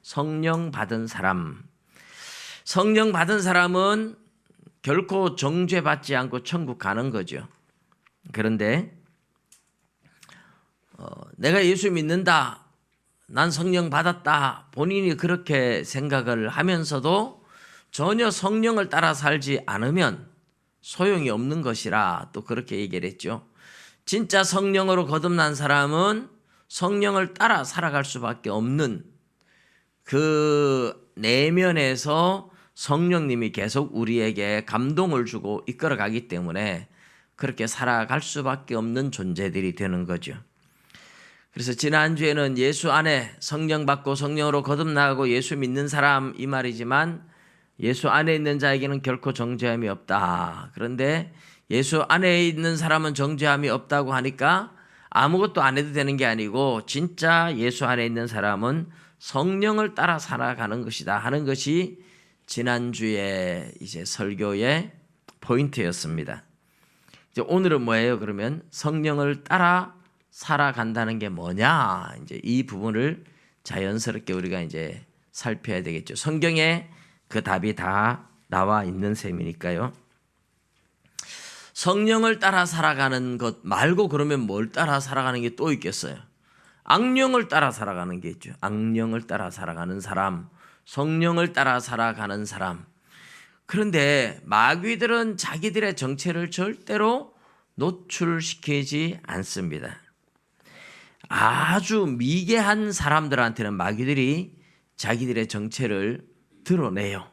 성령 받은 사람. 성령 받은 사람은 결코 정죄받지 않고 천국 가는 거죠. 그런데 내가 예수 믿는다, 난 성령 받았다, 본인이 그렇게 생각을 하면서도 전혀 성령을 따라 살지 않으면 소용이 없는 것이라 또 그렇게 얘기를 했죠. 진짜 성령으로 거듭난 사람은 성령을 따라 살아갈 수밖에 없는 그 내면에서 성령님이 계속 우리에게 감동을 주고 이끌어가기 때문에 그렇게 살아갈 수밖에 없는 존재들이 되는 거죠. 그래서 지난주에는 예수 안에 성령 받고 성령으로 거듭나고 예수 믿는 사람 이 말이지만 예수 안에 있는 자에게는 결코 정죄함이 없다. 그런데 예수 안에 있는 사람은 정죄함이 없다고 하니까 아무것도 안 해도 되는 게 아니고 진짜 예수 안에 있는 사람은 성령을 따라 살아가는 것이다 하는 것이 지난주에 이제 설교의 포인트였습니다. 이제 오늘은 뭐예요? 그러면 성령을 따라 살아간다는 게 뭐냐? 이제 이 부분을 자연스럽게 우리가 이제 살펴야 되겠죠. 성경에 그 답이 다 나와 있는 셈이니까요. 성령을 따라 살아가는 것 말고 그러면 뭘 따라 살아가는 게 또 있겠어요? 악령을 따라 살아가는 게 있죠. 악령을 따라 살아가는 사람, 성령을 따라 살아가는 사람. 그런데 마귀들은 자기들의 정체를 절대로 노출시키지 않습니다. 아주 미개한 사람들한테는 마귀들이 자기들의 정체를 드러내요.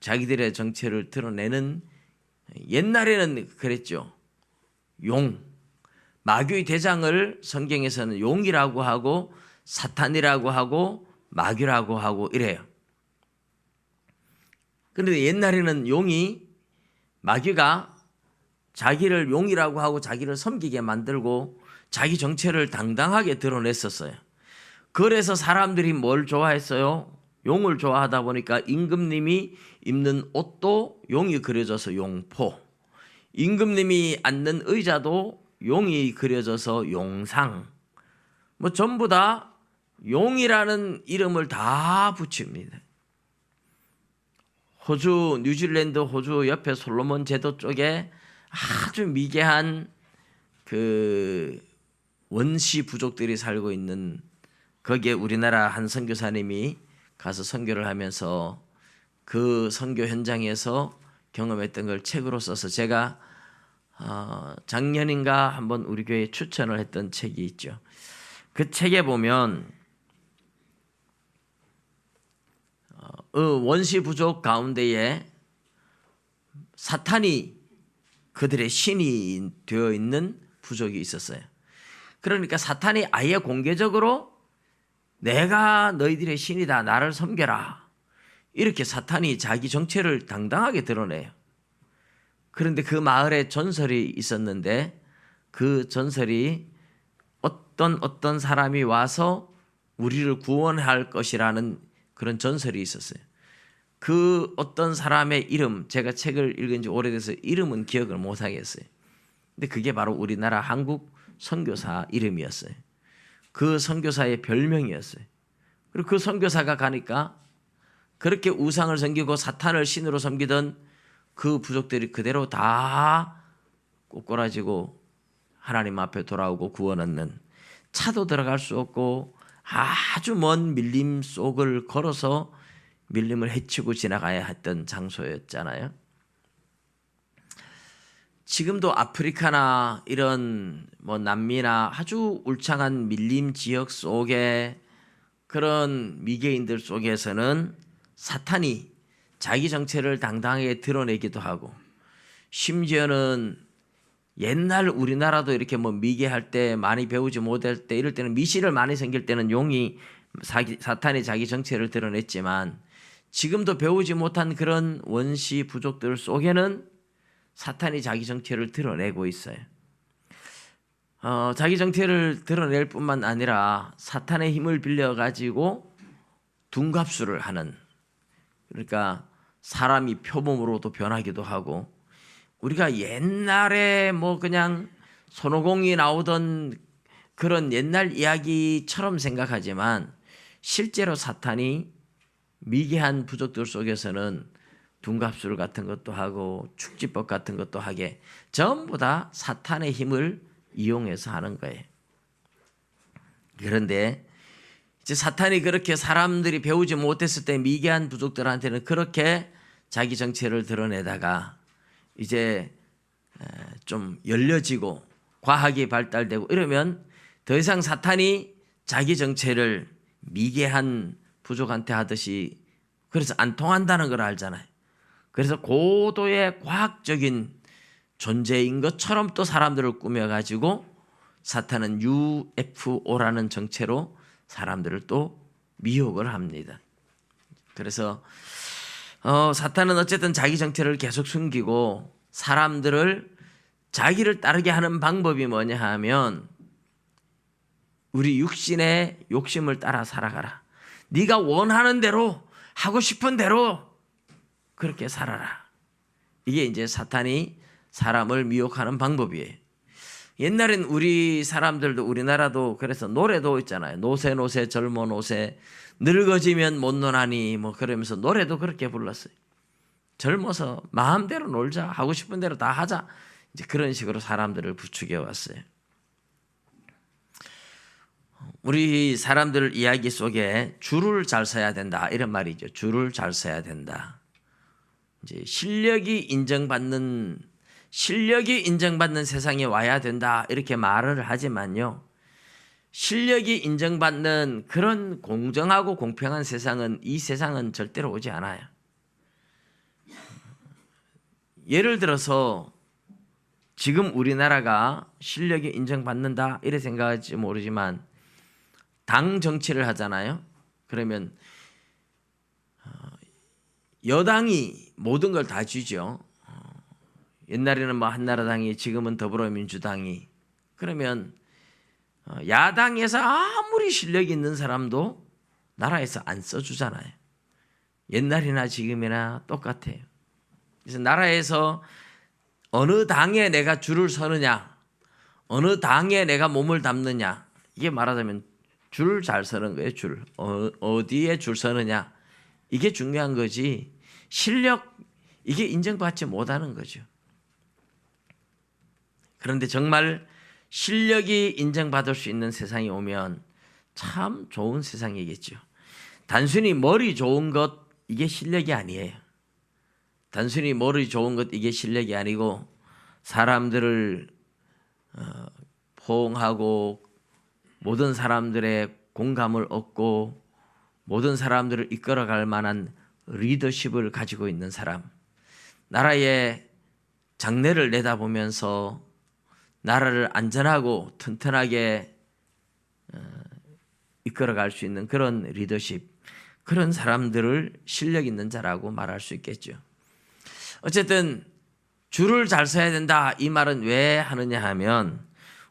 자기들의 정체를 드러내는, 옛날에는 그랬죠. 용, 마귀의 대장을 성경에서는 용이라고 하고 사탄이라고 하고 마귀라고 하고 이래요. 그런데 옛날에는 용이, 마귀가 자기를 용이라고 하고 자기를 섬기게 만들고 자기 정체를 당당하게 드러냈었어요. 그래서 사람들이 뭘 좋아했어요? 용을 좋아하다 보니까 임금님이 입는 옷도 용이 그려져서 용포, 임금님이 앉는 의자도 용이 그려져서 용상, 뭐 전부 다 용이라는 이름을 다 붙입니다. 호주, 뉴질랜드, 호주 옆에 솔로몬 제도 쪽에 아주 미개한 그 원시 부족들이 살고 있는, 거기에 우리나라 한 선교사님이 가서 선교를 하면서 그 선교 현장에서 경험했던 걸 책으로 써서 제가 작년인가 한번 우리 교회에 추천을 했던 책이 있죠. 그 책에 보면 원시 부족 가운데에 사탄이 그들의 신이 되어 있는 부족이 있었어요. 그러니까 사탄이 아예 공개적으로 내가 너희들의 신이다, 나를 섬겨라, 이렇게 사탄이 자기 정체를 당당하게 드러내요. 그런데 그 마을에 전설이 있었는데 그 전설이 어떤 사람이 와서 우리를 구원할 것이라는 그런 전설이 있었어요. 그 어떤 사람의 이름, 제가 책을 읽은 지 오래돼서 이름은 기억을 못 하겠어요. 근데 그게 바로 우리나라 한국 선교사 이름이었어요. 그 선교사의 별명이었어요. 그리고 그 선교사가 가니까 그렇게 우상을 섬기고 사탄을 신으로 섬기던 그 부족들이 그대로 다 꼬꾸라지고 하나님 앞에 돌아오고 구원 얻는, 차도 들어갈 수 없고 아주 먼 밀림 속을 걸어서 밀림을 헤치고 지나가야 했던 장소였잖아요. 지금도 아프리카나 이런 뭐 남미나 아주 울창한 밀림 지역 속에 그런 미개인들 속에서는 사탄이 자기 정체를 당당하게 드러내기도 하고, 심지어는 옛날 우리나라도 이렇게 뭐 미개할 때, 많이 배우지 못할 때, 이럴 때는 미신을 많이 생길 때는 용이, 사탄이 자기 정체를 드러냈지만 지금도 배우지 못한 그런 원시 부족들 속에는 사탄이 자기 정체를 드러내고 있어요. 자기 정체를 드러낼 뿐만 아니라 사탄의 힘을 빌려가지고 둔갑수를 하는, 그러니까 사람이 표범으로도 변하기도 하고, 우리가 옛날에 뭐 그냥 손오공이 나오던 그런 옛날 이야기처럼 생각하지만 실제로 사탄이 미개한 부족들 속에서는 둔갑술 같은 것도 하고 축지법 같은 것도 하게 전부 다 사탄의 힘을 이용해서 하는 거예요. 그런데 이제 사탄이 그렇게 사람들이 배우지 못했을 때 미개한 부족들한테는 그렇게 자기 정체를 드러내다가 이제 좀 열려지고 과학이 발달되고 이러면 더 이상 사탄이 자기 정체를 미개한 부족한테 하듯이 그래서 안 통한다는 걸 알잖아요. 그래서 고도의 과학적인 존재인 것처럼 또 사람들을 꾸며가지고 사탄은 UFO라는 정체로 사람들을 또 미혹을 합니다. 그래서 사탄은 어쨌든 자기 정체를 계속 숨기고 사람들을 자기를 따르게 하는 방법이 뭐냐 하면 우리 육신의 욕심을 따라 살아가라. 네가 원하는 대로 하고 싶은 대로 그렇게 살아라. 이게 이제 사탄이 사람을 미혹하는 방법이에요. 옛날엔 우리 사람들도 우리나라도 그래서 노래도 있잖아요. 노세 노세 젊어 노세 늙어지면 못 노나니 뭐 그러면서 노래도 그렇게 불렀어요. 젊어서 마음대로 놀자 하고 싶은 대로 다 하자 이제 그런 식으로 사람들을 부추겨 왔어요. 우리 사람들 이야기 속에 줄을 잘 서야 된다 이런 말이죠. 줄을 잘 서야 된다. 이제 실력이 인정받는 세상에 와야 된다 이렇게 말을 하지만요. 실력이 인정받는 그런 공정하고 공평한 세상은 이 세상은 절대로 오지 않아요. 예를 들어서 지금 우리나라가 실력이 인정받는다 이래 생각할지 모르지만 당 정치를 하잖아요. 그러면 여당이 모든 걸 다 쥐죠. 옛날에는 뭐 한나라당이 지금은 더불어민주당이 그러면 야당에서 아무리 실력이 있는 사람도 나라에서 안 써주잖아요. 옛날이나 지금이나 똑같아요. 그래서 나라에서 어느 당에 내가 줄을 서느냐 어느 당에 내가 몸을 담느냐 이게 말하자면 줄 잘 서는 거예요. 줄 어디에 줄 서느냐 이게 중요한 거지 실력 이게 인정받지 못하는 거죠. 그런데 정말 실력이 인정받을 수 있는 세상이 오면 참 좋은 세상이겠죠. 단순히 머리 좋은 것 이게 실력이 아니에요. 단순히 머리 좋은 것 이게 실력이 아니고 사람들을 포옹하고 모든 사람들의 공감을 얻고 모든 사람들을 이끌어갈 만한 리더십을 가지고 있는 사람, 나라의 장래를 내다보면서 나라를 안전하고 튼튼하게 이끌어갈 수 있는 그런 리더십, 그런 사람들을 실력 있는 자라고 말할 수 있겠죠. 어쨌든 줄을 잘 서야 된다 이 말은 왜 하느냐 하면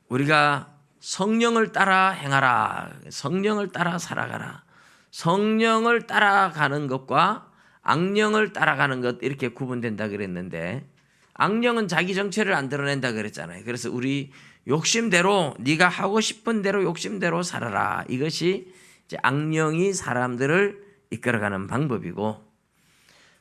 우리가 성령을 따라 행하라, 성령을 따라 살아가라, 성령을 따라가는 것과 악령을 따라가는 것 이렇게 구분된다 그랬는데 악령은 자기 정체를 안 드러낸다 그랬잖아요. 그래서 우리 욕심대로 네가 하고 싶은 대로 욕심대로 살아라. 이것이 이제 악령이 사람들을 이끌어가는 방법이고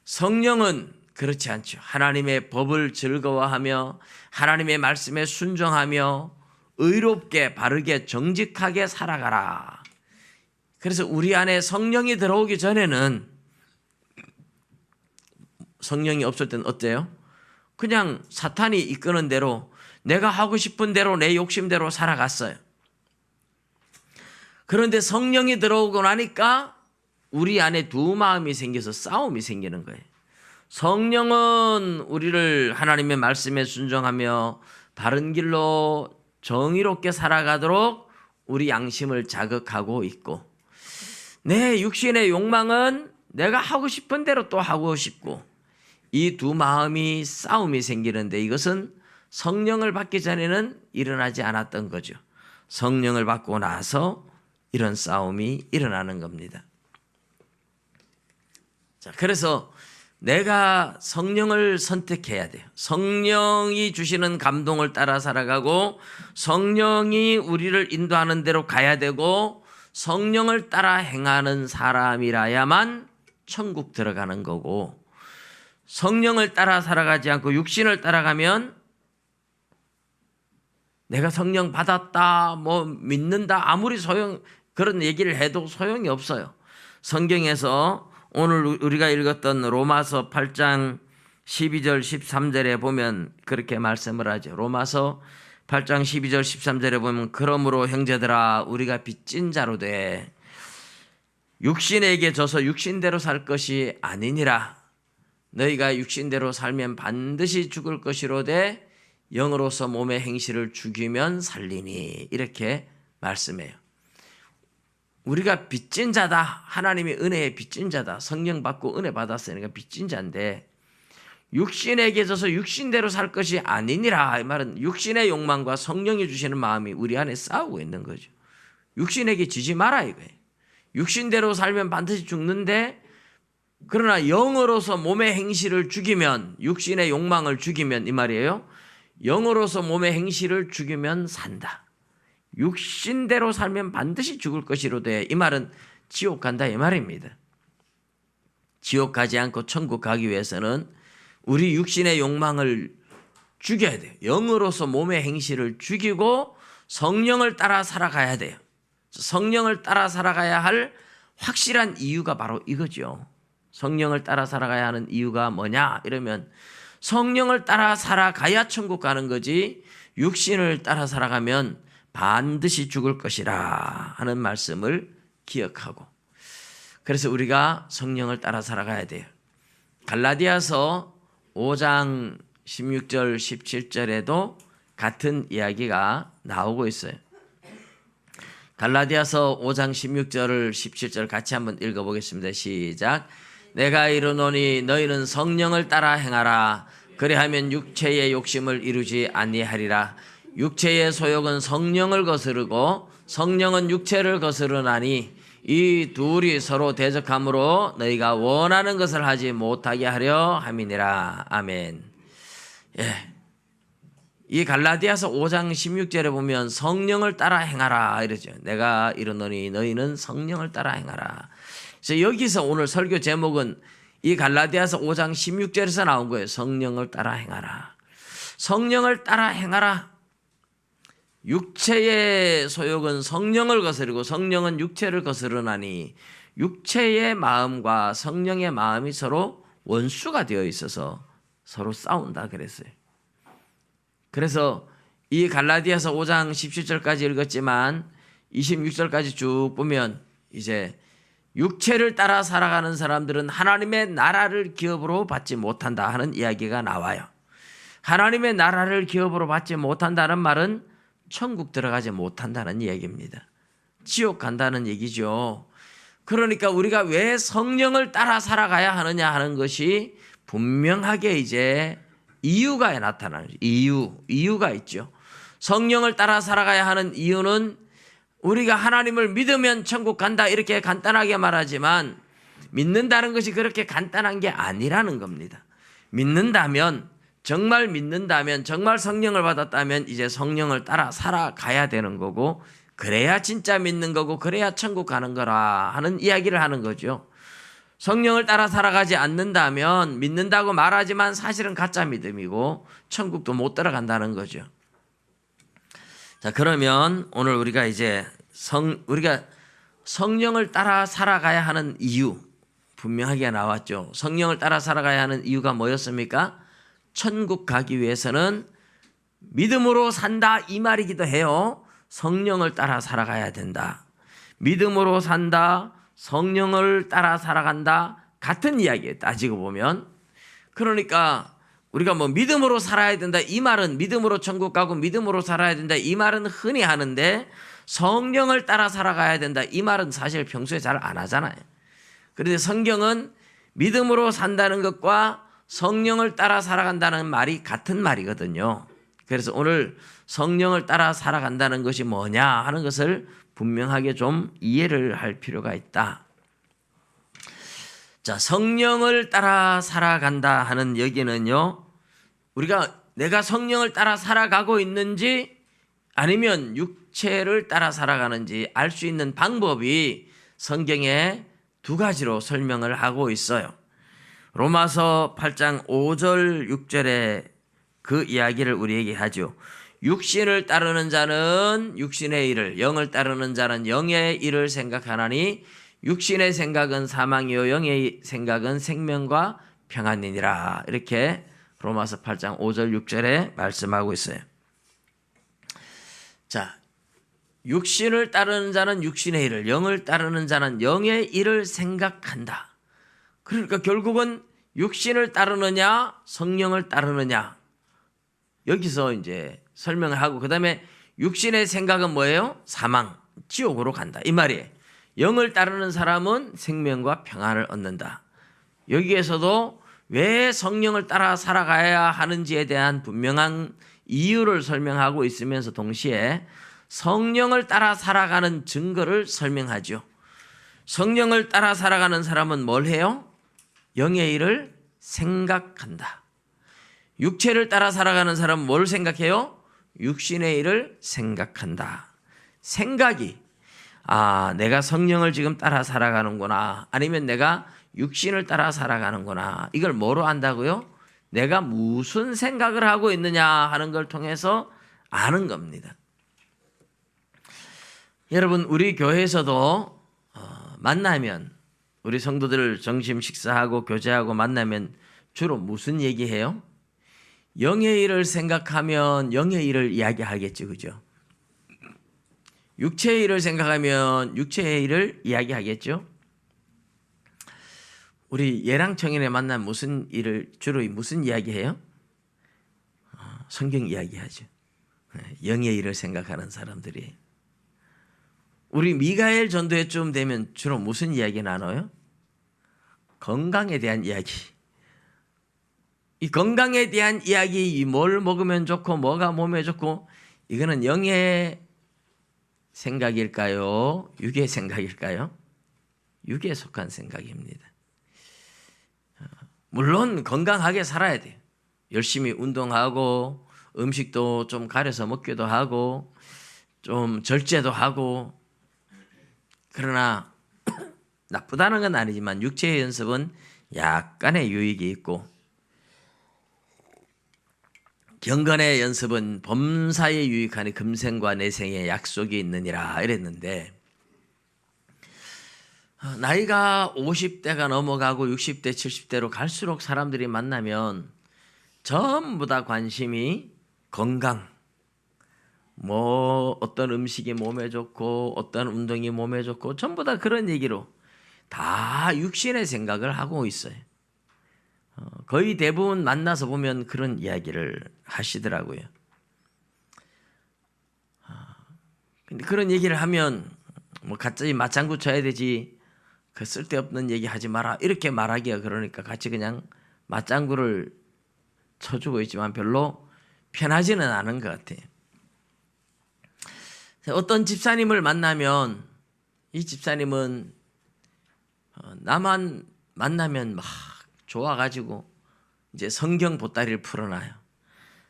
성령은 그렇지 않죠. 하나님의 법을 즐거워하며 하나님의 말씀에 순종하며 의롭게 바르게 정직하게 살아가라. 그래서 우리 안에 성령이 들어오기 전에는 성령이 없을 때는 어때요? 그냥 사탄이 이끄는 대로 내가 하고 싶은 대로 내 욕심대로 살아갔어요. 그런데 성령이 들어오고 나니까 우리 안에 두 마음이 생겨서 싸움이 생기는 거예요. 성령은 우리를 하나님의 말씀에 순종하며 바른 길로 정의롭게 살아가도록 우리 양심을 자극하고 있고 내 육신의 욕망은 내가 하고 싶은 대로 또 하고 싶고 이 두 마음이 싸움이 생기는데 이것은 성령을 받기 전에는 일어나지 않았던 거죠. 성령을 받고 나서 이런 싸움이 일어나는 겁니다. 자, 그래서 내가 성령을 선택해야 돼요. 성령이 주시는 감동을 따라 살아가고 성령이 우리를 인도하는 대로 가야 되고 성령을 따라 행하는 사람이라야만 천국 들어가는 거고, 성령을 따라 살아가지 않고 육신을 따라가면 내가 성령 받았다, 뭐 믿는다, 아무리 그런 얘기를 해도 소용이 없어요. 성경에서 오늘 우리가 읽었던 로마서 8장 12절 13절에 보면 그렇게 말씀을 하죠. 로마서 8장 12절 13절에 보면 그러므로 형제들아 우리가 빚진 자로 돼 육신에게 져서 육신대로 살 것이 아니니라. 너희가 육신대로 살면 반드시 죽을 것이로되 영으로서 몸의 행실을 죽이면 살리니. 이렇게 말씀해요. 우리가 빚진 자다. 하나님의 은혜의 빚진 자다. 성령 받고 은혜 받았으니까 빚진 자인데 육신에게 져서 육신대로 살 것이 아니니라. 이 말은 육신의 욕망과 성령이 주시는 마음이 우리 안에 싸우고 있는 거죠. 육신에게 지지 마라 이거예요. 육신대로 살면 반드시 죽는데, 그러나 영으로서 몸의 행실을 죽이면, 육신의 욕망을 죽이면, 이 말이에요. 영으로서 몸의 행실을 죽이면 산다. 육신대로 살면 반드시 죽을 것이로되, 이 말은 지옥 간다 이 말입니다. 지옥 가지 않고 천국 가기 위해서는 우리 육신의 욕망을 죽여야 돼요. 영으로서 몸의 행실을 죽이고 성령을 따라 살아가야 돼요. 성령을 따라 살아가야 할 확실한 이유가 바로 이거죠. 성령을 따라 살아가야 하는 이유가 뭐냐 이러면, 성령을 따라 살아가야 천국 가는 거지 육신을 따라 살아가면 반드시 죽을 것이라 하는 말씀을 기억하고, 그래서 우리가 성령을 따라 살아가야 돼요. 갈라디아서 5장 16절 17절에도 같은 이야기가 나오고 있어요. 갈라디아서 5장 16절을 17절 같이 한번 읽어보겠습니다. 시작. 내가 이르노니 너희는 성령을 따라 행하라. 그리하면 육체의 욕심을 이루지 아니하리라. 육체의 소욕은 성령을 거스르고 성령은 육체를 거스르나니 이 둘이 서로 대적함으로 너희가 원하는 것을 하지 못하게 하려 함이니라. 아멘. 예. 이 갈라디아서 5장 16절에 보면 성령을 따라 행하라 이러죠. 내가 이르노니 너희는 성령을 따라 행하라. 그래서 여기서 오늘 설교 제목은 이 갈라디아서 5장 16절에서 나온 거예요. 성령을 따라 행하라. 성령을 따라 행하라. 육체의 소욕은 성령을 거스르고 성령은 육체를 거스르나니 육체의 마음과 성령의 마음이 서로 원수가 되어 있어서 서로 싸운다 그랬어요. 그래서 이 갈라디아서 5장 17절까지 읽었지만 26절까지 쭉 보면 이제 육체를 따라 살아가는 사람들은 하나님의 나라를 기업으로 받지 못한다 하는 이야기가 나와요. 하나님의 나라를 기업으로 받지 못한다는 말은 천국 들어가지 못한다는 얘기입니다. 지옥 간다는 얘기죠. 그러니까 우리가 왜 성령을 따라 살아가야 하느냐 하는 것이 분명하게 이제 이유가 나타나는 이유가 있죠. 성령을 따라 살아가야 하는 이유는 우리가 하나님을 믿으면 천국 간다 이렇게 간단하게 말하지만 믿는다는 것이 그렇게 간단한 게 아니라는 겁니다. 정말 믿는다면, 정말 성령을 받았다면 이제 성령을 따라 살아가야 되는 거고, 그래야 진짜 믿는 거고, 그래야 천국 가는 거라 하는 이야기를 하는 거죠. 성령을 따라 살아가지 않는다면 믿는다고 말하지만 사실은 가짜 믿음이고 천국도 못 들어간다는 거죠. 자, 그러면 오늘 우리가 이제 우리가 성령을 따라 살아가야 하는 이유 분명하게 나왔죠. 성령을 따라 살아가야 하는 이유가 뭐였습니까? 천국 가기 위해서는 믿음으로 산다 이 말이기도 해요. 성령을 따라 살아가야 된다. 믿음으로 산다, 성령을 따라 살아간다, 같은 이야기예요. 따지고 보면. 그러니까 우리가 뭐 믿음으로 살아야 된다 이 말은, 믿음으로 천국 가고 믿음으로 살아야 된다 이 말은 흔히 하는데, 성령을 따라 살아가야 된다 이 말은 사실 평소에 잘 안 하잖아요. 그런데 성경은 믿음으로 산다는 것과 성령을 따라 살아간다는 말이 같은 말이거든요. 그래서 오늘 성령을 따라 살아간다는 것이 뭐냐 하는 것을 분명하게 좀 이해를 할 필요가 있다. 자, 성령을 따라 살아간다 하는 여기는요, 우리가 내가 성령을 따라 살아가고 있는지 아니면 육체를 따라 살아가는지 알 수 있는 방법이 성경에 두 가지로 설명을 하고 있어요. 로마서 8장 5절 6절에 그 이야기를 우리에게 하죠. 육신을 따르는 자는 육신의 일을, 영을 따르는 자는 영의 일을 생각하나니 육신의 생각은 사망이요 영의 생각은 생명과 평안이니라. 이렇게 로마서 8장 5절 6절에 말씀하고 있어요. 자, 육신을 따르는 자는 육신의 일을, 영을 따르는 자는 영의 일을 생각한다. 그러니까 결국은 육신을 따르느냐 성령을 따르느냐 여기서 이제 설명을 하고, 그 다음에 육신의 생각은 뭐예요? 사망, 지옥으로 간다 이 말이에요. 영을 따르는 사람은 생명과 평안을 얻는다. 여기에서도 왜 성령을 따라 살아가야 하는지에 대한 분명한 이유를 설명하고 있으면서 동시에 성령을 따라 살아가는 증거를 설명하죠. 성령을 따라 살아가는 사람은 뭘 해요? 영의 일을 생각한다. 육체를 따라 살아가는 사람은 뭘 생각해요? 육신의 일을 생각한다. 생각이 내가 성령을 지금 따라 살아가는구나, 아니면 내가 육신을 따라 살아가는구나, 이걸 뭐로 안다고요? 내가 무슨 생각을 하고 있느냐 하는 걸 통해서 아는 겁니다. 여러분, 우리 교회에서도 만나면, 우리 성도들 점심 식사하고 교제하고 만나면 주로 무슨 얘기해요? 영의 일을 생각하면 영의 일을 이야기하겠죠, 그죠? 육체의 일을 생각하면 육체의 일을 이야기하겠죠. 우리 예랑청년에 만나면 무슨 일을, 주로 무슨 이야기해요? 성경 이야기하죠. 영의 일을 생각하는 사람들이. 우리 미가엘 전도회쯤 되면 주로 무슨 이야기 나눠요? 건강에 대한 이야기. 이 건강에 대한 이야기, 뭘 먹으면 좋고 뭐가 몸에 좋고, 이거는 영의 생각일까요? 육의 생각일까요? 육에 속한 생각입니다. 물론 건강하게 살아야 돼요. 열심히 운동하고 음식도 좀 가려서 먹기도 하고 좀 절제도 하고, 그러나 나쁘다는 건 아니지만 육체의 연습은 약간의 유익이 있고, 경건의 연습은 범사에 유익하니 금생과 내생에 약속이 있느니라 이랬는데, 나이가 50대가 넘어가고 60대 70대로 갈수록 사람들이 만나면 전부 다 관심이 건강, 뭐 어떤 음식이 몸에 좋고 어떤 운동이 몸에 좋고 전부 다 그런 얘기로 다 육신의 생각을 하고 있어요. 거의 대부분 만나서 보면 그런 이야기를 하시더라고요. 근데 그런 얘기를 하면 뭐 갑자기 맞장구 쳐야 되지, 그 쓸데없는 얘기 하지 마라 이렇게 말하기가 그러니까 같이 그냥 맞장구를 쳐주고 있지만 별로 편하지는 않은 것 같아요. 어떤 집사님을 만나면 이 집사님은 나만 만나면 막 좋아가지고 이제 성경 보따리를 풀어놔요.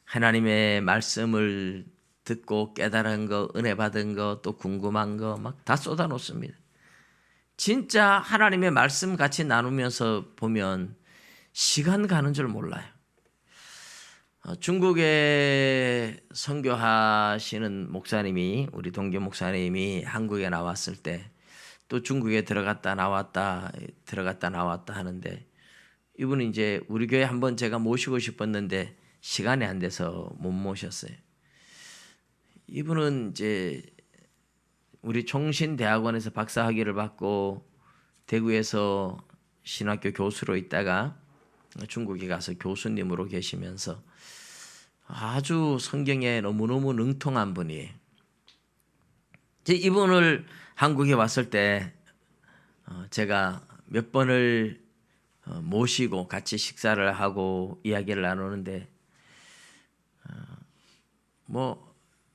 하나님의 말씀을 듣고 깨달은 거, 은혜 받은 거, 또 궁금한 거 막 다 쏟아놓습니다. 진짜 하나님의 말씀 같이 나누면서 보면 시간 가는 줄 몰라요. 중국에 선교하시는 목사님이, 우리 동교 목사님이 한국에 나왔을 때 또 중국에 들어갔다 나왔다 하는데, 이분은 이제 우리 교회 한번 제가 모시고 싶었는데 시간이 안 돼서 못 모셨어요. 이분은 이제 우리 총신대학원에서 박사학위를 받고 대구에서 신학교 교수로 있다가 중국에 가서 교수님으로 계시면서 아주 성경에 너무너무 능통한 분이에요. 이분을 한국에 왔을 때 제가 몇 번을 모시고 같이 식사를 하고 이야기를 나누는데 뭐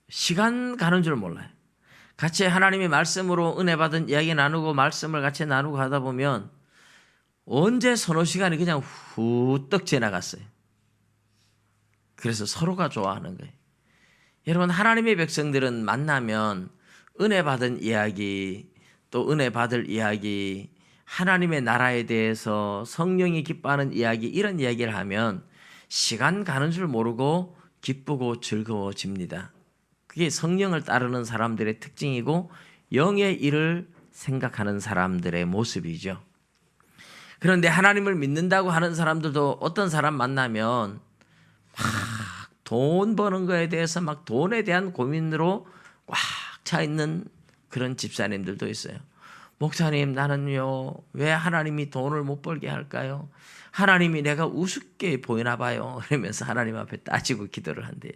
시간 가는 줄 몰라요. 같이 하나님의 말씀으로 은혜 받은 이야기 나누고 말씀을 같이 나누고 하다 보면 언제 서너 시간이 그냥 후떡 지나갔어요. 그래서 서로가 좋아하는 거예요. 여러분, 하나님의 백성들은 만나면 은혜 받은 이야기, 또 은혜 받을 이야기, 하나님의 나라에 대해서 성령이 기뻐하는 이야기, 이런 이야기를 하면 시간 가는 줄 모르고 기쁘고 즐거워집니다. 그게 성령을 따르는 사람들의 특징이고 영의 일을 생각하는 사람들의 모습이죠. 그런데 하나님을 믿는다고 하는 사람들도 어떤 사람 만나면 막 돈 버는 거에 대해서 막 돈에 대한 고민으로 꽉 차 있는 그런 집사님들도 있어요. 목사님, 나는요, 왜 하나님이 돈을 못 벌게 할까요? 하나님이 내가 우습게 보이나 봐요. 그러면서 하나님 앞에 따지고 기도를 한대요.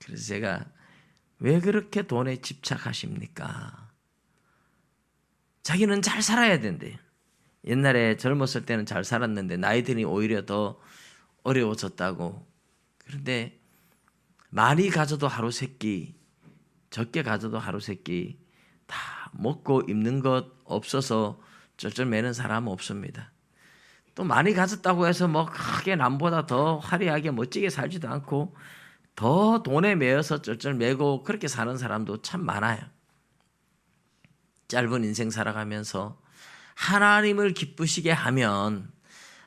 그래서 제가, 왜 그렇게 돈에 집착하십니까? 자기는 잘 살아야 된대요. 옛날에 젊었을 때는 잘 살았는데 나이 드니 오히려 더 어려워졌다고. 그런데 많이 가져도 하루 세끼, 적게 가져도 하루 세끼, 다 먹고 입는 것 없어서 쩔쩔매는 사람은 없습니다. 또 많이 가졌다고 해서 뭐 크게 남보다 더 화려하게 멋지게 살지도 않고 더 돈에 매여서 쩔쩔매고 그렇게 사는 사람도 참 많아요. 짧은 인생 살아가면서 하나님을 기쁘시게 하면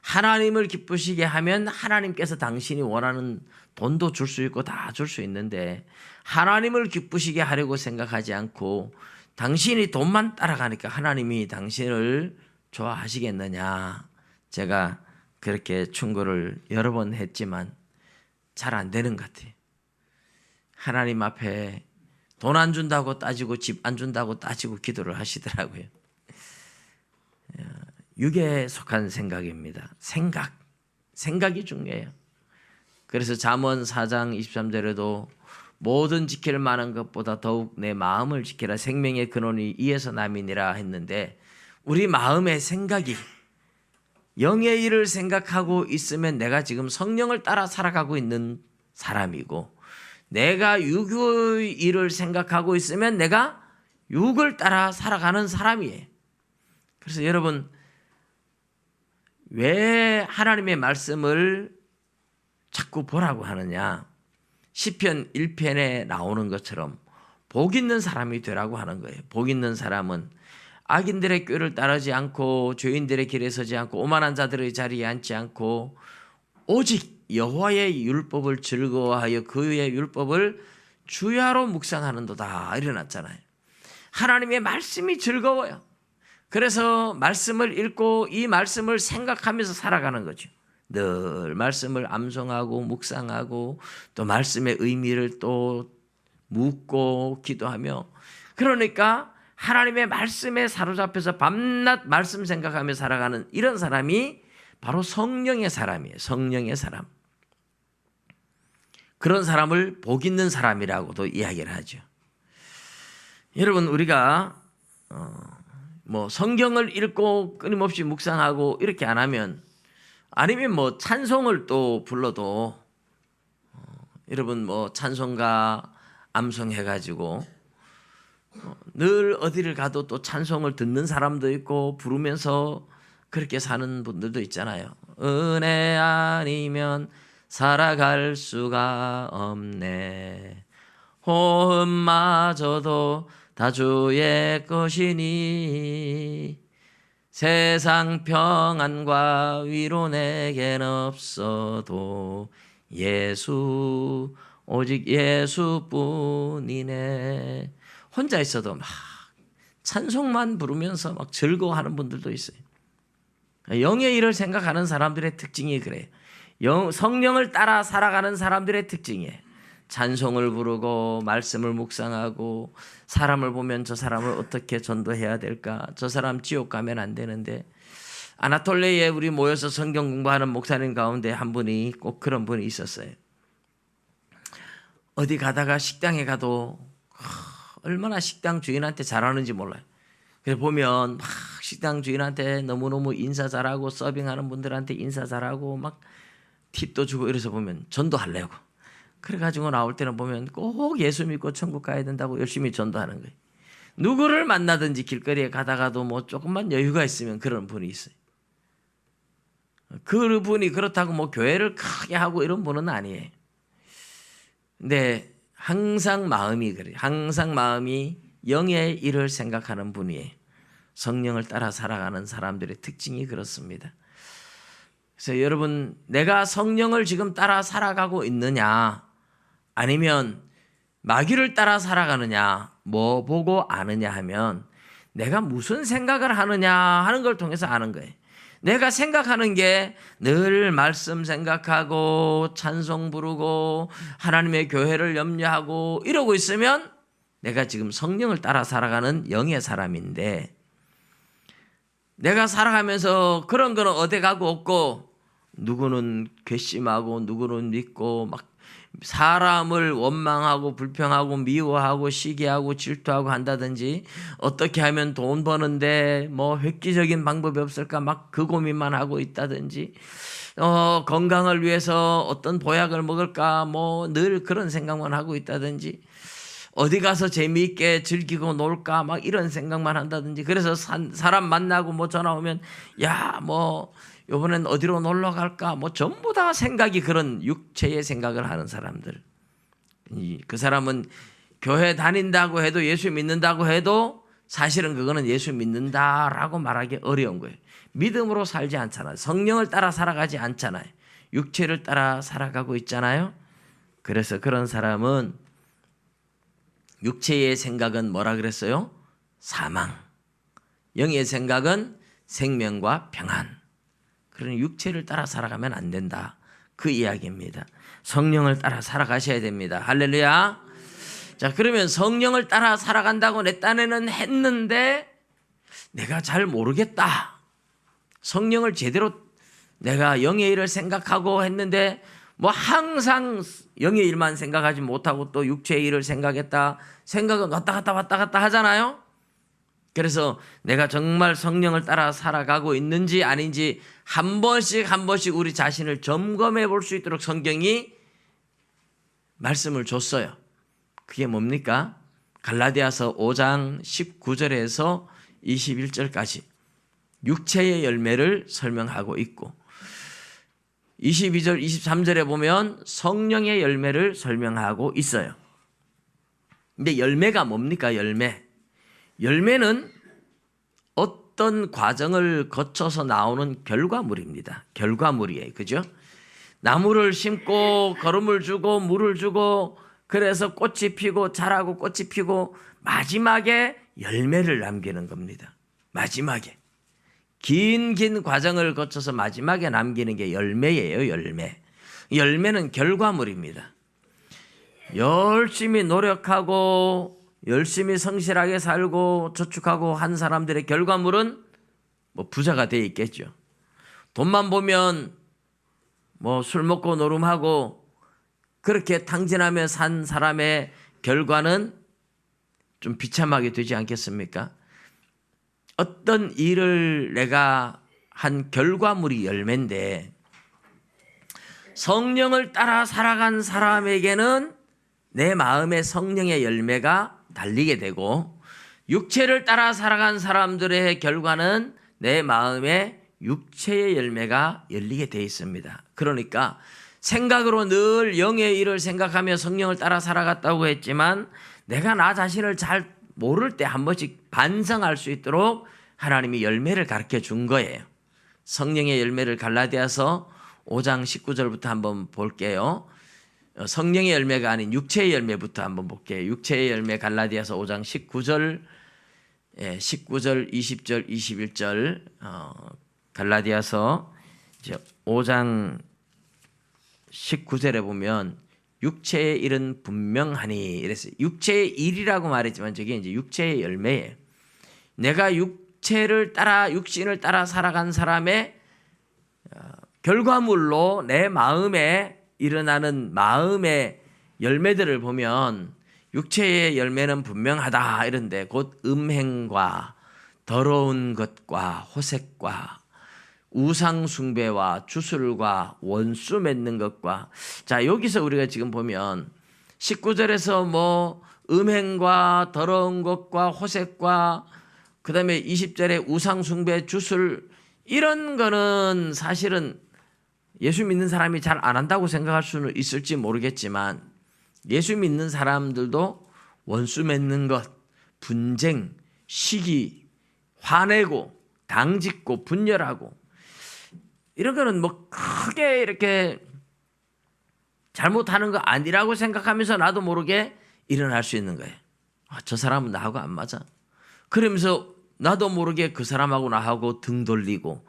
하나님께서 당신이 원하는 돈도 줄 수 있고 다 줄 수 있는데, 하나님을 기쁘시게 하려고 생각하지 않고 당신이 돈만 따라가니까 하나님이 당신을 좋아하시겠느냐. 제가 그렇게 충고를 여러 번 했지만 잘 안 되는 것 같아요. 하나님 앞에 돈 안 준다고 따지고 집 안 준다고 따지고 기도를 하시더라고요. 육에 속한 생각입니다. 생각이 중요해요. 그래서 잠언 4장 23절에도 모든 지킬 만한 것보다 더욱 내 마음을 지키라. 생명의 근원이 이에서 남이니라 했는데, 우리 마음의 생각이 영의 일을 생각하고 있으면 내가 지금 성령을 따라 살아가고 있는 사람이고, 내가 육의 일을 생각하고 있으면 내가 육을 따라 살아가는 사람이에요. 그래서 여러분, 왜 하나님의 말씀을 자꾸 보라고 하느냐? 시편 1편에 나오는 것처럼 복 있는 사람이 되라고 하는 거예요. 복 있는 사람은 악인들의 꾀를 따르지 않고 죄인들의 길에 서지 않고 오만한 자들의 자리에 앉지 않고 오직 여호와의 율법을 즐거워하여 그의 율법을 주야로 묵상하는도다 일어났잖아요. 하나님의 말씀이 즐거워요. 그래서 말씀을 읽고 이 말씀을 생각하면서 살아가는 거죠. 늘 말씀을 암송하고 묵상하고 또 말씀의 의미를 또 묻고 기도하며, 그러니까 하나님의 말씀에 사로잡혀서 밤낮 말씀 생각하며 살아가는 이런 사람이 바로 성령의 사람이에요. 성령의 사람. 그런 사람을 복 있는 사람이라고도 이야기를 하죠. 여러분, 우리가 뭐 성경을 읽고 끊임없이 묵상하고 이렇게 안 하면, 아니면 뭐 찬송을 또 불러도 여러분 뭐 찬송가 암송해가지고 늘 어디를 가도 또 찬송을 듣는 사람도 있고 부르면서 그렇게 사는 분들도 있잖아요. 은혜 아니면 살아갈 수가 없네. 호흡마저도 다 주의 것이니 세상 평안과 위로 내겐 없어도 예수, 오직 예수뿐이네. 혼자 있어도 막 찬송만 부르면서 막 즐거워하는 분들도 있어요. 영의 일을 생각하는 사람들의 특징이 그래요. 성령을 따라 살아가는 사람들의 특징이에요. 찬송을 부르고 말씀을 묵상하고, 사람을 보면 저 사람을 어떻게 전도해야 될까? 저 사람 지옥 가면 안 되는데. 아나톨리아에 우리 모여서 성경 공부하는 목사님 가운데 한 분이 꼭 그런 분이 있었어요. 어디 가다가 식당에 가도 얼마나 식당 주인한테 잘하는지 몰라요. 그래서 보면 막 식당 주인한테 너무너무 인사 잘하고 서빙하는 분들한테 인사 잘하고 막 팁도 주고 이래서 보면 전도하려고. 그래가지고 나올 때는 보면 꼭 예수 믿고 천국 가야 된다고 열심히 전도하는 거예요. 누구를 만나든지 길거리에 가다가도 뭐 조금만 여유가 있으면 그런 분이 있어요. 그 분이 그렇다고 뭐 교회를 크게 하고 이런 분은 아니에요. 근데 항상 마음이 그래요. 항상 마음이 영의 일을 생각하는 분이에요. 성령을 따라 살아가는 사람들의 특징이 그렇습니다. 그래서 여러분, 내가 성령을 지금 따라 살아가고 있느냐, 아니면 마귀를 따라 살아가느냐, 뭐 보고 아느냐 하면 내가 무슨 생각을 하느냐 하는 걸 통해서 아는 거예요. 내가 생각하는 게 늘 말씀 생각하고 찬송 부르고 하나님의 교회를 염려하고 이러고 있으면 내가 지금 성령을 따라 살아가는 영의 사람인데, 내가 살아가면서 그런 거는 어디 가고 없고, 누구는 괘씸하고 누구는 믿고 막 사람을 원망하고 불평하고 미워하고 시기하고 질투하고 한다든지, 어떻게 하면 돈 버는데 뭐 획기적인 방법이 없을까 막 그 고민만 하고 있다든지, 건강을 위해서 어떤 보약을 먹을까 뭐 늘 그런 생각만 하고 있다든지, 어디 가서 재미있게 즐기고 놀까 막 이런 생각만 한다든지, 그래서 사람 만나고 뭐 전화 오면 야 뭐 이번엔 어디로 놀러 갈까 뭐 전부 다 생각이 그런 육체의 생각을 하는 사람들. 그 사람은 교회 다닌다고 해도, 예수 믿는다고 해도 사실은 그거는 예수 믿는다라고 말하기 어려운 거예요. 믿음으로 살지 않잖아요. 성령을 따라 살아가지 않잖아요. 육체를 따라 살아가고 있잖아요. 그래서 그런 사람은 육체의 생각은 뭐라 그랬어요? 사망. 영의 생각은 생명과 평안. 그러니 육체를 따라 살아가면 안 된다. 그 이야기입니다. 성령을 따라 살아가셔야 됩니다. 할렐루야. 자, 그러면 성령을 따라 살아간다고 내 딴에는 했는데 내가 잘 모르겠다. 성령을 제대로 내가 영의 일을 생각하고 했는데 뭐 항상 영의 일만 생각하지 못하고 또 육체의 일을 생각했다. 생각은 왔다 갔다 하잖아요. 그래서 내가 정말 성령을 따라 살아가고 있는지 아닌지 한 번씩 우리 자신을 점검해 볼 수 있도록 성경이 말씀을 줬어요. 그게 뭡니까? 갈라디아서 5장 19절에서 21절까지 육체의 열매를 설명하고 있고, 22절 23절에 보면 성령의 열매를 설명하고 있어요. 근데 열매가 뭡니까? 열매는 어떤 과정을 거쳐서 나오는 결과물입니다. 결과물이에요. 그죠? 나무를 심고 거름을 주고 물을 주고 그래서 꽃이 피고 자라고 꽃이 피고 마지막에 열매를 남기는 겁니다. 마지막에. 긴 과정을 거쳐서 마지막에 남기는 게 열매예요. 열매는 결과물입니다. 열심히 노력하고 열심히 성실하게 살고 저축하고 한 사람들의 결과물은 뭐 부자가 돼 있겠죠. 돈만 보면 뭐 술 먹고 노름하고 그렇게 탕진하며 산 사람의 결과는 좀 비참하게 되지 않겠습니까? 어떤 일을 내가 한 결과물이 열매인데, 성령을 따라 살아간 사람에게는 내 마음에 성령의 열매가 달리게 되고, 육체를 따라 살아간 사람들의 결과는 내 마음에 육체의 열매가 열리게 되어 있습니다. 그러니까 생각으로 늘 영의 일을 생각하며 성령을 따라 살아갔다고 했지만, 내가 나 자신을 잘 모를 때 한 번씩 반성할 수 있도록 하나님이 열매를 가르쳐 준 거예요. 성령의 열매를 갈라디아서 5장 19절부터 한번 볼게요. 성령의 열매가 아닌 육체의 열매부터 한번 볼게요. 육체의 열매 갈라디아서 5장 19절, 20절, 21절, 갈라디아서 이제 5장 19절에 보면 육체의 일은 분명하니 이랬어요. 육체의 일이라고 말했지만 저게 이제 육체의 열매예요. 내가 육신을 따라 살아간 사람의 결과물로 내 마음에 일어나는 마음의 열매들을 보면 육체의 열매는 분명하다 이런데, 곧 음행과 더러운 것과 호색과 우상 숭배와 주술과 원수 맺는 것과, 자 여기서 우리가 지금 보면 19절에서 뭐 음행과 더러운 것과 호색과 그 다음에 20절에 우상 숭배 주술, 이런 거는 사실은 예수 믿는 사람이 잘 안 한다고 생각할 수는 있을지 모르겠지만, 예수 믿는 사람들도 원수 맺는 것, 분쟁, 시기, 화내고 당짓고 분열하고 이런 거는 뭐 크게 이렇게 잘못하는 거 아니라고 생각하면서 나도 모르게 일어날 수 있는 거예요. 저 사람은 나하고 안 맞아. 그러면서 나도 모르게 그 사람하고 나하고 등 돌리고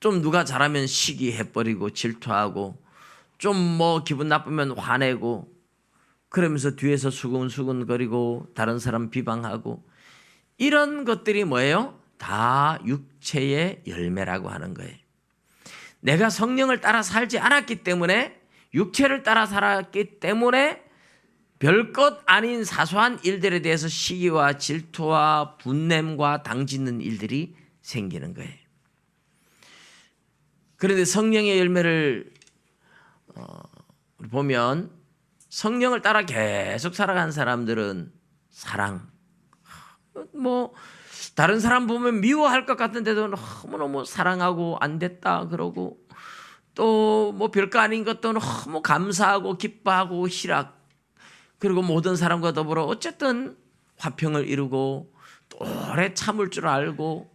좀 누가 잘하면 시기해버리고 질투하고 좀 뭐 기분 나쁘면 화내고 그러면서 뒤에서 수근수근거리고 다른 사람 비방하고 이런 것들이 뭐예요? 다 육체의 열매라고 하는 거예요. 내가 성령을 따라 살지 않았기 때문에 육체를 따라 살았기 때문에 별것 아닌 사소한 일들에 대해서 시기와 질투와 분냄과 당짓는 일들이 생기는 거예요. 그런데 성령의 열매를 보면 성령을 따라 계속 살아간 사람들은 사랑, 뭐 다른 사람 보면 미워할 것 같은데도 너무너무 사랑하고 안 됐다 그러고 또 뭐 별거 아닌 것도 너무 감사하고 기뻐하고 희락 그리고 모든 사람과 더불어 어쨌든 화평을 이루고 또 오래 참을 줄 알고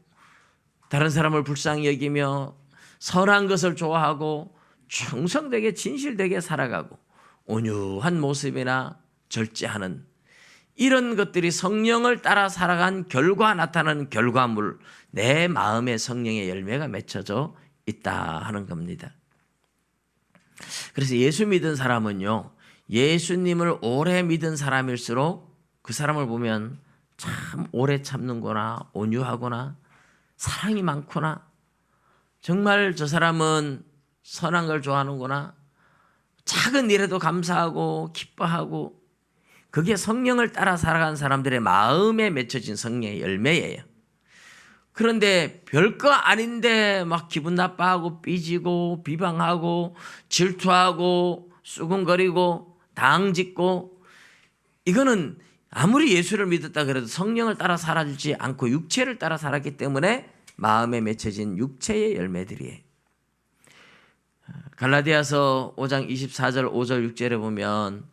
다른 사람을 불쌍히 여기며 선한 것을 좋아하고 충성되게 진실되게 살아가고 온유한 모습이나 절제하는 이런 것들이 성령을 따라 살아간 결과 나타나는 결과물, 내 마음에 성령의 열매가 맺혀져 있다 하는 겁니다. 그래서 예수 믿은 사람은요, 예수님을 오래 믿은 사람일수록 그 사람을 보면 참 오래 참는구나, 온유하구나, 사랑이 많구나, 정말 저 사람은 선한 걸 좋아하는구나, 작은 일에도 감사하고 기뻐하고, 그게 성령을 따라 살아간 사람들의 마음에 맺혀진 성령의 열매예요. 그런데 별거 아닌데 막 기분 나빠하고 삐지고 비방하고 질투하고 수근거리고 당짓고, 이거는 아무리 예수를 믿었다 그래도 성령을 따라 살아주지 않고 육체를 따라 살았기 때문에 마음에 맺혀진 육체의 열매들이에요. 갈라디아서 5장 24절 5절 6절에 보면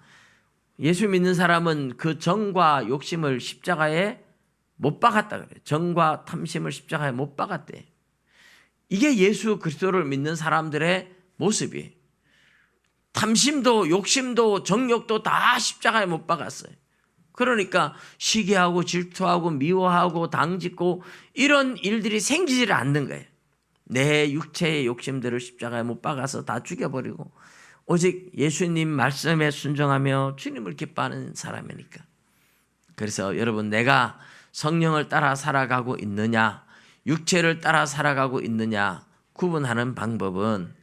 예수 믿는 사람은 그 정과 욕심을 십자가에 못 박았다 그래요. 정과 탐심을 십자가에 못 박았대. 이게 예수 그리스도를 믿는 사람들의 모습이에요. 탐심도 욕심도 정욕도 다 십자가에 못 박았어요. 그러니까 시기하고 질투하고 미워하고 당짓고 이런 일들이 생기지를 않는 거예요. 내 육체의 욕심들을 십자가에 못 박아서 다 죽여버리고 오직 예수님 말씀에 순종하며 주님을 기뻐하는 사람이니까. 그래서 여러분, 내가 성령을 따라 살아가고 있느냐, 육체를 따라 살아가고 있느냐 구분하는 방법은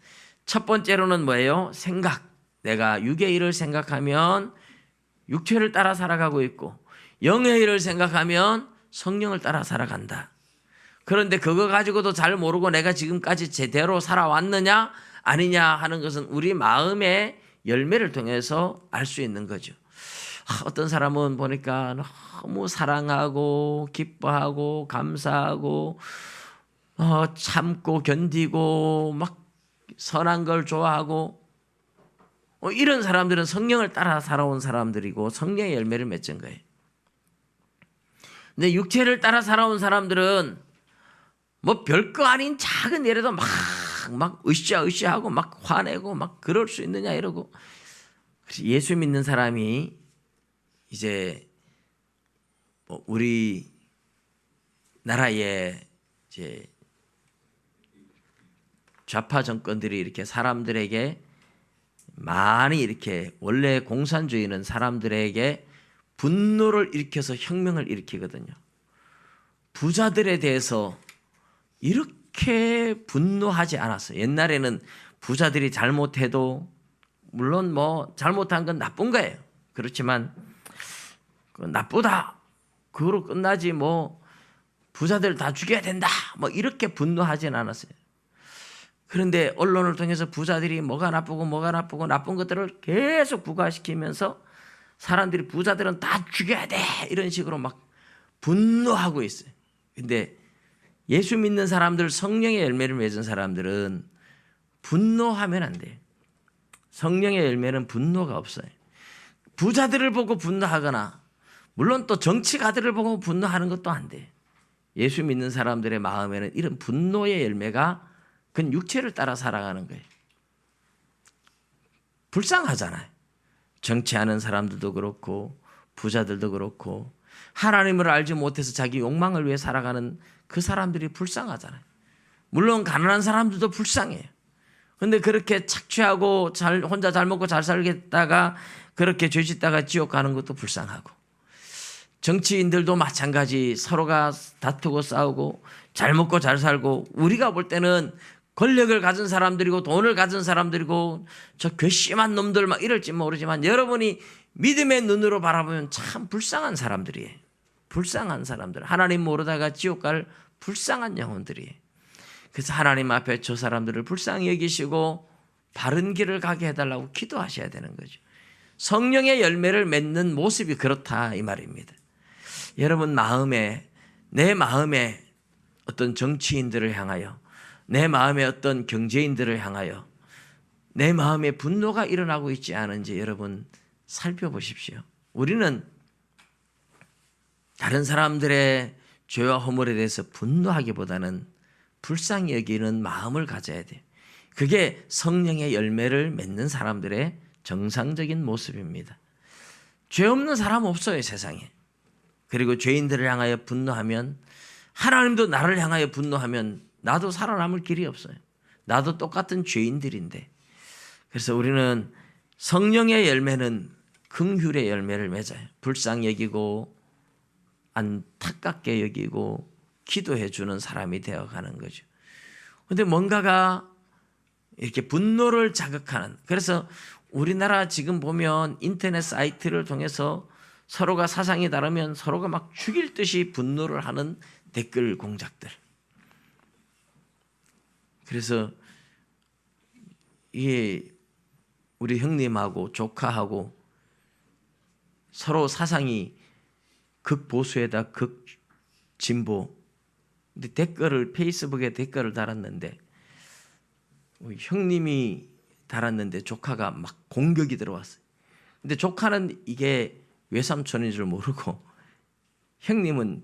첫 번째로는 뭐예요? 생각. 내가 육의 일을 생각하면 육체를 따라 살아가고 있고, 영의 일을 생각하면 성령을 따라 살아간다. 그런데 그거 가지고도 잘 모르고 내가 지금까지 제대로 살아왔느냐 아니냐 하는 것은 우리 마음의 열매를 통해서 알 수 있는 거죠. 어떤 사람은 보니까 너무 사랑하고 기뻐하고 감사하고 참고 견디고 막 선한 걸 좋아하고 이런 사람들은 성령을 따라 살아온 사람들이고 성령의 열매를 맺은 거예요. 근데 육체를 따라 살아온 사람들은 뭐 별거 아닌 작은 일에도 막 으쌰으쌰하고 막 화내고 막 그럴 수 있느냐 이러고. 예수 믿는 사람이 이제 우리 나라에 이제 좌파 정권들이 이렇게 사람들에게 많이 이렇게, 원래 공산주의는 사람들에게 분노를 일으켜서 혁명을 일으키거든요. 부자들에 대해서 이렇게 분노하지 않았어요. 옛날에는 부자들이 잘못해도 물론 뭐 잘못한 건 나쁜 거예요. 그렇지만 나쁘다, 그거로 끝나지 뭐 부자들 다 죽여야 된다 뭐 이렇게 분노하진 않았어요. 그런데 언론을 통해서 부자들이 뭐가 나쁘고 나쁜 것들을 계속 부각시키면서 사람들이 부자들은 다 죽여야 돼 이런 식으로 막 분노하고 있어요. 근데 예수 믿는 사람들, 성령의 열매를 맺은 사람들은 분노하면 안 돼요. 성령의 열매는 분노가 없어요. 부자들을 보고 분노하거나 물론 또 정치가들을 보고 분노하는 것도 안 돼. 예수 믿는 사람들의 마음에는 이런 분노의 열매가 그건 육체를 따라 살아가는 거예요. 불쌍하잖아요. 정치하는 사람들도 그렇고 부자들도 그렇고 하나님을 알지 못해서 자기 욕망을 위해 살아가는 그 사람들이 불쌍하잖아요. 물론 가난한 사람들도 불쌍해요. 그런데 그렇게 착취하고 혼자 잘 먹고 잘 살겠다가 그렇게 죄 짓다가 지옥 가는 것도 불쌍하고 정치인들도 마찬가지 서로가 다투고 싸우고 잘 먹고 잘 살고 우리가 볼 때는 권력을 가진 사람들이고 돈을 가진 사람들이고 저 괘씸한 놈들 막 이럴지 모르지만 여러분이 믿음의 눈으로 바라보면 참 불쌍한 사람들이에요. 불쌍한 사람들. 하나님 모르다가 지옥 갈 불쌍한 영혼들이에요. 그래서 하나님 앞에 저 사람들을 불쌍히 여기시고 바른 길을 가게 해달라고 기도하셔야 되는 거죠. 성령의 열매를 맺는 모습이 그렇다 이 말입니다. 여러분 내 마음에 어떤 정치인들을 향하여 내 마음에 어떤 경제인들을 향하여 내 마음에 분노가 일어나고 있지 않은지 여러분 살펴보십시오. 우리는 다른 사람들의 죄와 허물에 대해서 분노하기보다는 불쌍히 여기는 마음을 가져야 돼요. 그게 성령의 열매를 맺는 사람들의 정상적인 모습입니다. 죄 없는 사람 없어요, 세상에. 그리고 죄인들을 향하여 분노하면 하나님도 나를 향하여 분노하면 나도 살아남을 길이 없어요. 나도 똑같은 죄인들인데. 그래서 우리는 성령의 열매는 긍휼의 열매를 맺어요. 불쌍히 여기고 안타깝게 여기고 기도해 주는 사람이 되어가는 거죠. 그런데 뭔가가 이렇게 분노를 자극하는, 그래서 우리나라 지금 보면 인터넷 사이트를 통해서 서로가 사상이 다르면 서로가 막 죽일 듯이 분노를 하는 댓글 공작들. 그래서 이게 우리 형님하고 조카하고 서로 사상이 극보수에다 극진보. 근데 페이스북에 댓글을 달았는데 형님이 달았는데 조카가 막 공격이 들어왔어요. 근데 조카는 이게 외삼촌인 줄 모르고 형님은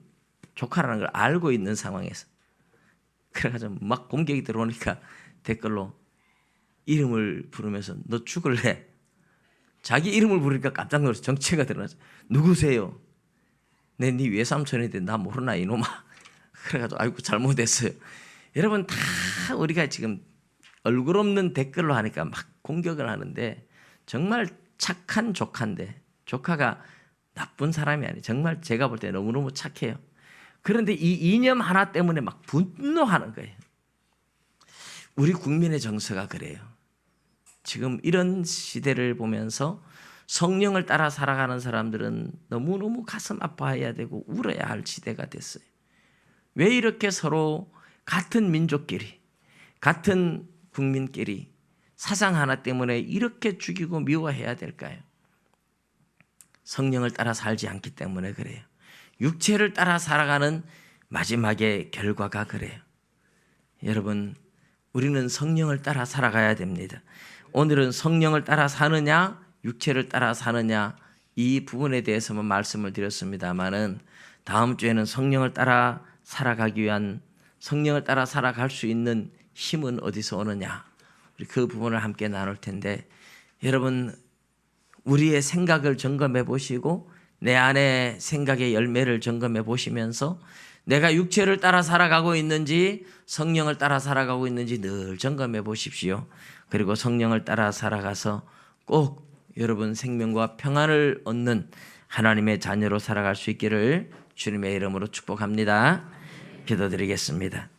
조카라는 걸 알고 있는 상황에서 그래가지고 막 공격이 들어오니까 댓글로 이름을 부르면서 너 죽을래? 자기 이름을 부르니까 깜짝 놀라서 정체가 드러나서 누구세요? 네 외삼촌인데 나 모르나 이놈아. 그래가지고 아이고 잘못했어요. 여러분 다 우리가 지금 얼굴 없는 댓글로 하니까 막 공격을 하는데 정말 착한 조카인데 조카가 나쁜 사람이 아니에요. 정말 제가 볼 때 너무너무 착해요. 그런데 이 이념 하나 때문에 막 분노하는 거예요. 우리 국민의 정서가 그래요. 지금 이런 시대를 보면서 성령을 따라 살아가는 사람들은 너무너무 가슴 아파해야 되고 울어야 할 시대가 됐어요. 왜 이렇게 서로 같은 민족끼리 같은 국민끼리 사상 하나 때문에 이렇게 죽이고 미워해야 될까요? 성령을 따라 살지 않기 때문에 그래요. 육체를 따라 살아가는 마지막의 결과가 그래요. 여러분 우리는 성령을 따라 살아가야 됩니다. 오늘은 성령을 따라 사느냐 육체를 따라 사느냐 이 부분에 대해서만 말씀을 드렸습니다마는 다음 주에는 성령을 따라 살아가기 위한 성령을 따라 살아갈 수 있는 힘은 어디서 오느냐 우리 그 부분을 함께 나눌 텐데 여러분 우리의 생각을 점검해 보시고 내 안에 생각의 열매를 점검해 보시면서 내가 육체를 따라 살아가고 있는지 성령을 따라 살아가고 있는지 늘 점검해 보십시오. 그리고 성령을 따라 살아가서 꼭 여러분 생명과 평안을 얻는 하나님의 자녀로 살아갈 수 있기를 주님의 이름으로 축복합니다. 기도드리겠습니다.